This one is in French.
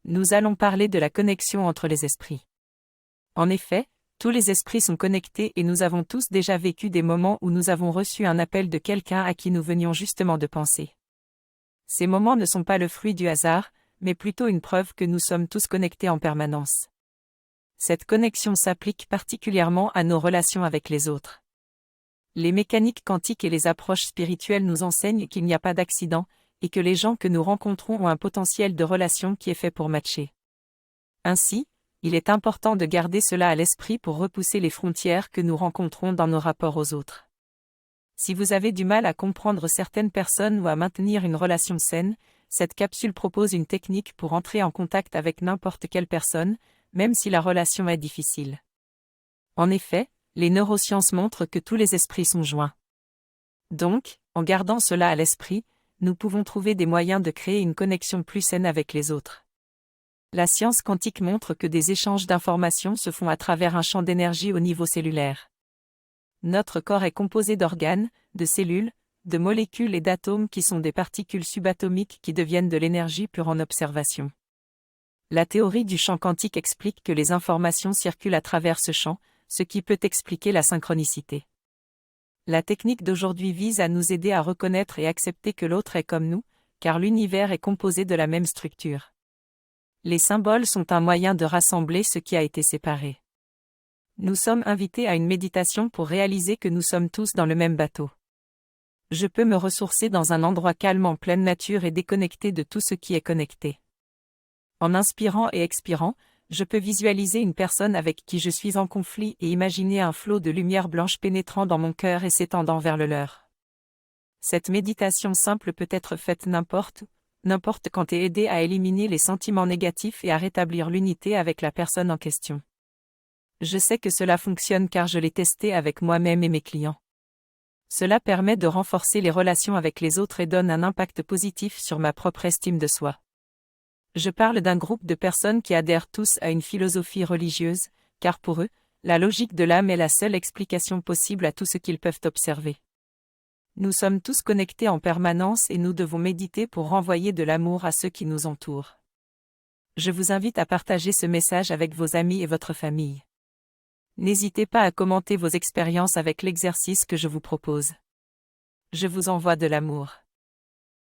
Nous allons parler de la connexion entre les esprits. En effet, tous les esprits sont connectés et nous avons tous déjà vécu des moments où nous avons reçu un appel de quelqu'un à qui nous venions justement de penser. Ces moments ne sont pas le fruit du hasard, mais plutôt une preuve que nous sommes tous connectés en permanence. Cette connexion s'applique particulièrement à nos relations avec les autres. Les mécaniques quantiques et les approches spirituelles nous enseignent qu'il n'y a pas d'accident, et que les gens que nous rencontrons ont un potentiel de relation qui est fait pour matcher. Ainsi, il est important de garder cela à l'esprit pour repousser les frontières que nous rencontrons dans nos rapports aux autres. Si vous avez du mal à comprendre certaines personnes ou à maintenir une relation saine, cette capsule propose une technique pour entrer en contact avec n'importe quelle personne, même si la relation est difficile. En effet, les neurosciences montrent que tous les esprits sont joints. Donc, en gardant cela à l'esprit, nous pouvons trouver des moyens de créer une connexion plus saine avec les autres. La science quantique montre que des échanges d'informations se font à travers un champ d'énergie au niveau cellulaire. Notre corps est composé d'organes, de cellules, de molécules et d'atomes qui sont des particules subatomiques qui deviennent de l'énergie pure en observation. La théorie du champ quantique explique que les informations circulent à travers ce champ, ce qui peut expliquer la synchronicité. La technique d'aujourd'hui vise à nous aider à reconnaître et accepter que l'autre est comme nous, car l'univers est composé de la même structure. Les symboles sont un moyen de rassembler ce qui a été séparé. Nous sommes invités à une méditation pour réaliser que nous sommes tous dans le même bateau. Je peux me ressourcer dans un endroit calme en pleine nature et déconnecté de tout ce qui est connecté. En inspirant et expirant, je peux visualiser une personne avec qui je suis en conflit et imaginer un flot de lumière blanche pénétrant dans mon cœur et s'étendant vers le leur. Cette méditation simple peut être faite n'importe quand et aider à éliminer les sentiments négatifs et à rétablir l'unité avec la personne en question. Je sais que cela fonctionne car je l'ai testé avec moi-même et mes clients. Cela permet de renforcer les relations avec les autres et donne un impact positif sur ma propre estime de soi. Je parle d'un groupe de personnes qui adhèrent tous à une philosophie religieuse, car pour eux, la logique de l'âme est la seule explication possible à tout ce qu'ils peuvent observer. Nous sommes tous connectés en permanence et nous devons méditer pour renvoyer de l'amour à ceux qui nous entourent. Je vous invite à partager ce message avec vos amis et votre famille. N'hésitez pas à commenter vos expériences avec l'exercice que je vous propose. Je vous envoie de l'amour.